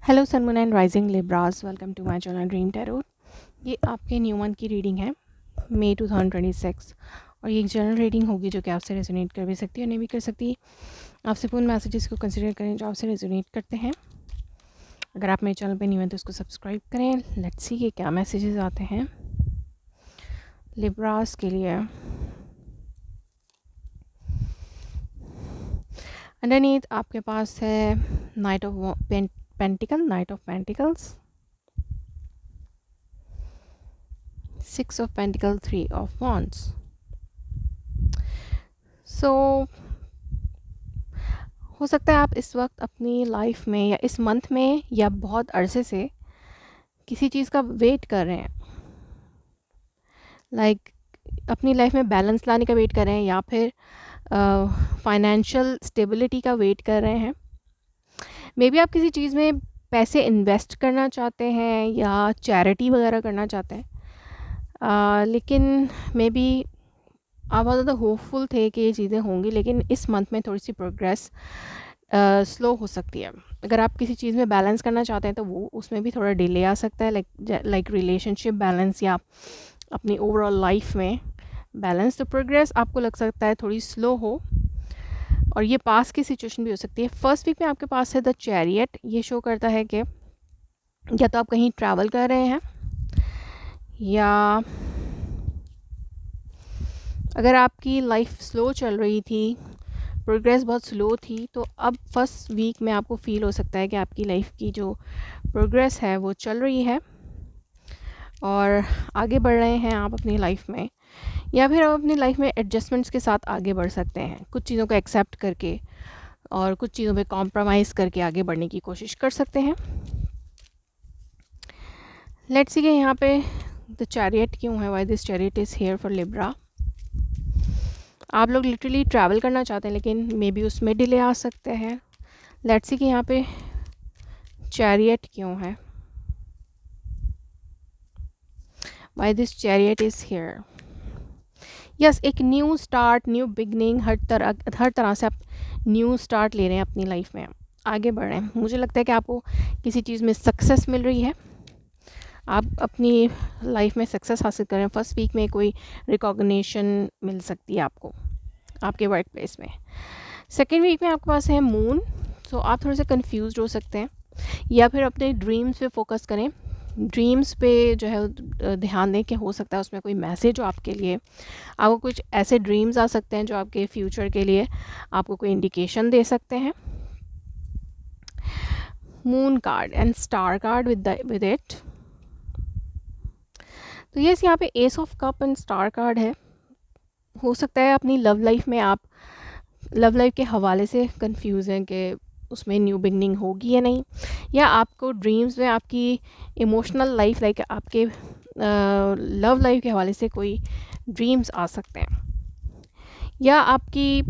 Hello sun moon and rising Libras, welcome to my channel dream tarot. ये आपके new month की reading है, मई 2026। और ये एक जनरल रीडिंग होगी जो कि आपसे रेजोनेट कर भी सकती है और नहीं भी कर सकती। आपसे पूर्ण मैसेजेस को कंसिडर करें जो आपसे रेजोनेट करते हैं। अगर आप मेरे चैनल पे न्यू हैं तो उसको सब्सक्राइब करें। लेट्स सी कि क्या मैसेजेस आते हैं लिब्रास के लिए। अंडरनीथ आपके पास है night of pentacles, 6 of Pentacles, 3 of Wands. सो हो सकता है आप इस वक्त अपनी लाइफ में या इस मंथ में या बहुत अरसे से किसी चीज़ का वेट कर रहे हैं। अपनी लाइफ में बैलेंस लाने का वेट कर रहे हैं या फिर फाइनेंशियल स्टेबिलिटी का वेट कर रहे हैं। मे बी आप किसी चीज़ में पैसे इन्वेस्ट करना चाहते हैं या चैरिटी वगैरह करना चाहते हैं, लेकिन मे बी आप बहुत ज़्यादा होपफुल थे कि ये चीज़ें होंगी, लेकिन इस मंथ में थोड़ी सी प्रोग्रेस स्लो हो सकती है। अगर आप किसी चीज़ में बैलेंस करना चाहते हैं तो वो उसमें भी थोड़ा डिले आ सकता है, लाइक रिलेशनशिप बैलेंस या अपनी ओवरऑल लाइफ में बैलेंस। तो प्रोग्रेस आपको लग सकता है थोड़ी स्लो हो, और ये पास की सिचुएशन भी हो सकती है। फर्स्ट वीक में आपके पास है द चैरियट। ये शो करता है कि या तो आप कहीं ट्रैवल कर रहे हैं, या अगर आपकी लाइफ स्लो चल रही थी, प्रोग्रेस बहुत स्लो थी, तो अब फर्स्ट वीक में आपको फील हो सकता है कि आपकी लाइफ की जो प्रोग्रेस है वो चल रही है और आगे बढ़ रहे हैं आप अपनी लाइफ में, या फिर आप अपनी लाइफ में एडजस्टमेंट्स के साथ आगे बढ़ सकते हैं, कुछ चीज़ों को एक्सेप्ट करके और कुछ चीज़ों पे कॉम्प्रोमाइज़ करके आगे बढ़ने की कोशिश कर सकते हैं। लेट्स सी कि यहाँ पे द चैरियट क्यों है, why this chariot is here for Libra. आप लोग लिटरली ट्रैवल करना चाहते हैं, लेकिन मे बी उसमें डिले आ सकते हैं। लेट्स सी कि यहाँ पे चैरियट क्यों है, why this chariot is here. Yes, एक न्यू स्टार्ट, न्यू बिगनिंग, हर तरह से आप न्यू स्टार्ट ले रहे हैं अपनी लाइफ में, आगे बढ़ रहे हैं। मुझे लगता है कि आपको किसी चीज़ में सक्सेस मिल रही है, आप अपनी लाइफ में सक्सेस हासिल कर रहे हैं। फर्स्ट वीक में कोई रिकॉग्निशन मिल सकती है आपको आपके वर्क प्लेस में। सेकेंड वीक में आपके पास है मून। सो आप थोड़े से कन्फ्यूज हो सकते हैं, या फिर अपने ड्रीम्स पे फोकस करें। ड्रीम्स पे जो है ध्यान दें कि हो सकता है उसमें कोई मैसेज हो आपके लिए। आपको कुछ ऐसे ड्रीम्स आ सकते हैं जो आपके फ्यूचर के लिए आपको कोई इंडिकेशन दे सकते हैं। Moon card and star card with it. तो यस, यहाँ पे S of cup and star card है। हो सकता है अपनी लव लाइफ में आप लव लाइफ के हवाले से कंफ्यूज हैं कि उसमें न्यू बिगनिंग होगी या नहीं, या आपको ड्रीम्स में आपकी इमोशनल लाइफ, लाइक आपके लव लाइफ के हवाले से कोई ड्रीम्स आ सकते हैं, या आपकी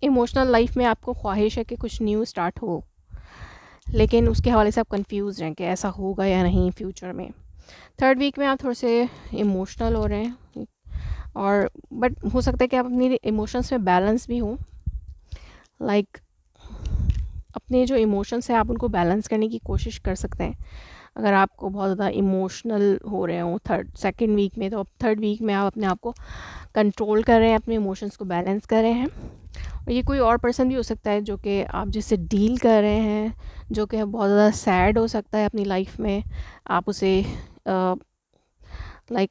इमोशनल लाइफ में आपको ख्वाहिश है कि कुछ न्यू स्टार्ट हो, लेकिन उसके हवाले से आप कंफ्यूज हैं कि ऐसा होगा या नहीं फ्यूचर में। थर्ड वीक में आप थोड़े से इमोशनल हो रहे हैं, और बट हो सकता है कि आप अपनी इमोशंस में बैलेंस भी हो, लाइक अपने जो इमोशंस हैं आप उनको बैलेंस करने की कोशिश कर सकते हैं। अगर आपको बहुत ज़्यादा इमोशनल हो रहे हो सेकेंड वीक में, तो अब थर्ड वीक में आप अपने आप को कंट्रोल कर रहे हैं, अपने इमोशंस को बैलेंस कर रहे हैं। और ये कोई और पर्सन भी हो सकता है जो कि आप जिससे डील कर रहे हैं, जो कि बहुत ज़्यादा सैड हो सकता है अपनी लाइफ में। आप उसे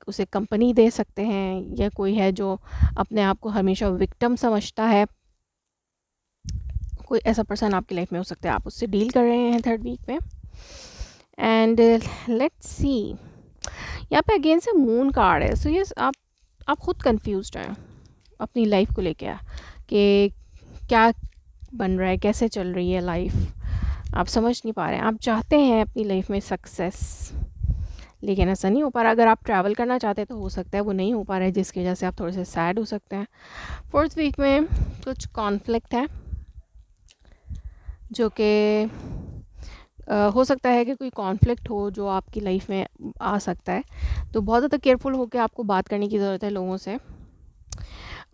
उसे कंपनी दे सकते हैं, या कोई है जो अपने आप को हमेशा विक्टिम समझता है। कोई ऐसा पर्सन आपकी लाइफ में हो सकता है, आप उससे डील कर रहे हैं थर्ड वीक में। एंड लेट्स सी, यहाँ पे अगेन से मून कार्ड है। सो यस, आप खुद कंफ्यूज्ड हैं अपनी लाइफ को लेकर कि क्या बन रहा है, कैसे चल रही है लाइफ, आप समझ नहीं पा रहे हैं। आप चाहते हैं अपनी लाइफ में सक्सेस, लेकिन ऐसा नहीं हो पा रहा। अगर आप ट्रैवल करना चाहते हैं तो हो सकता है वो नहीं हो पा रहा है, जिसकी वजह से आप थोड़े से सैड हो सकते हैं। फोर्थ वीक में कुछ कॉन्फ्लिक्ट है, जो कि हो सकता है कि कोई कॉन्फ्लिक्ट हो जो आपकी लाइफ में आ सकता है। तो बहुत ज़्यादा केयरफुल होकर आपको बात करने की ज़रूरत है लोगों से।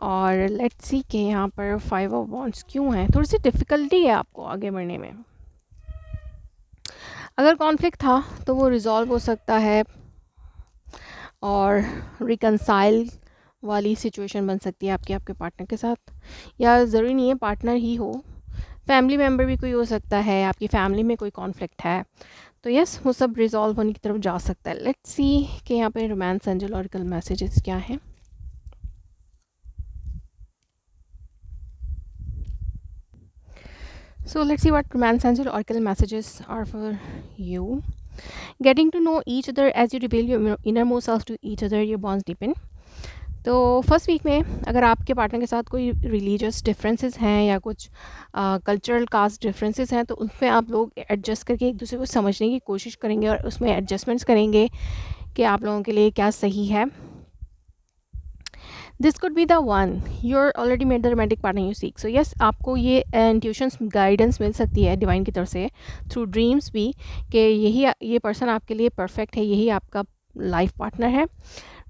और लेट्स सी के यहाँ पर 5 ऑफ वॉन्ड्स क्यों है, थोड़ी सी डिफ़िकल्टी है आपको आगे बढ़ने में। अगर कॉन्फ्लिक्ट था तो वो रिज़ॉल्व हो सकता है और रिकंसाइल वाली सिचुएशन बन सकती है आपके पार्टनर के साथ, या ज़रूरी नहीं है पार्टनर ही हो, फैमिली मेम्बर भी कोई हो सकता है, आपकी फैमिली में कोई कॉन्फ्लिक्ट है, तो यस वो सब रिजॉल्व होने की तरफ जा सकता है। लेट्स सी कि यहाँ पे रोमांस एंजल ऑरिकल मैसेजेस क्या हैं। So let's see what romance angel oracle messages are for you. Getting to know each other as you reveal your innermost self to each other, your bonds deepen. तो first week में अगर आपके partner के साथ कोई religious differences हैं या कुछ कल्चरल कास्ट डिफरेंसेस हैं, तो उसमें आप लोग एडजस्ट करके एक दूसरे को समझने की कोशिश करेंगे और उसमें एडजस्टमेंट्स करेंगे कि आप लोगों के लिए क्या सही है। This could be the one you're already made the romantic partner you seek. So yes, आपको ये इंट्यूशंस गाइडेंस मिल सकती है डिवाइन की तरफ से थ्रू ड्रीम्स भी, कि ये पर्सन आपके लिए परफेक्ट है, यही आपका लाइफ पार्टनर है।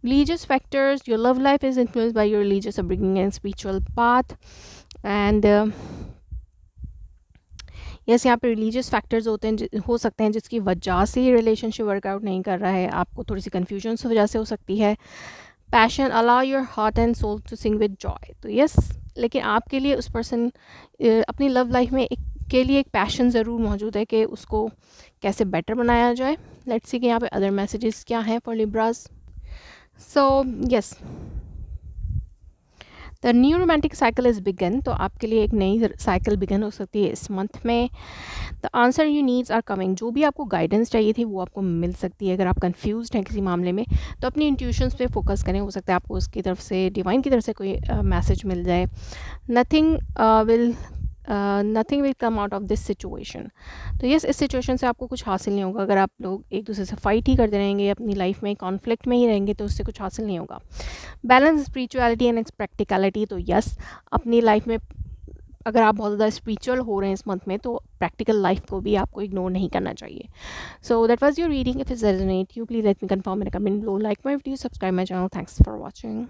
Religious factors, your love life is influenced by your religious upbringing and spiritual path, and yes, यहाँ पे रिलीजियस फैक्टर्स होते हैं, हो सकते हैं जिसकी वजह से ये रिलेशनशिप वर्कआउट नहीं कर रहा है, आपको थोड़ी सी कन्फ्यूजन की वजह से हो सकती है। Passion, allow your heart and soul to sing with joy. तो यस, लेकिन आपके लिए उस पर्सन अपनी लव लाइफ में के लिए एक पैशन ज़रूर मौजूद है कि उसको कैसे बेटर बनाया जाए। लेट्स सी कि यहाँ पे अदर मैसेजेस क्या हैं for Libras. So yes, the new romantic cycle is begun. तो आपके लिए एक नई साइकिल बिगन हो सकती है इस मंथ में। The answer you needs are coming. जो भी आपको गाइडेंस चाहिए थी वो आपको मिल सकती है। अगर आप कंफ्यूज्ड हैं किसी मामले में तो अपनी इंट्यूशंस पे फोकस करें, हो सकता है आपको उसकी तरफ से, डिवाइन की तरफ से कोई मैसेज मिल जाए। Nothing will come out of this situation. तो यस, इस सिचुएशन से आपको कुछ हासिल नहीं होगा। अगर आप लोग एक दूसरे से फाइट ही करते रहेंगे, अपनी लाइफ में कॉन्फ्लिक्ट में ही रहेंगे, तो उससे कुछ हासिल नहीं होगा। Balance spirituality and practicality. तो यस, अपनी लाइफ में अगर आप बहुत ज़्यादा स्पिरिचुअल हो रहे हैं इस मंथ में, तो प्रैक्टिकल लाइफ को भी आपको इग्नोर नहीं करना चाहिए। So that was your reading. If it resonate you, please let me confirm in comment below, like my video, subscribe my channel. Thanks for watching.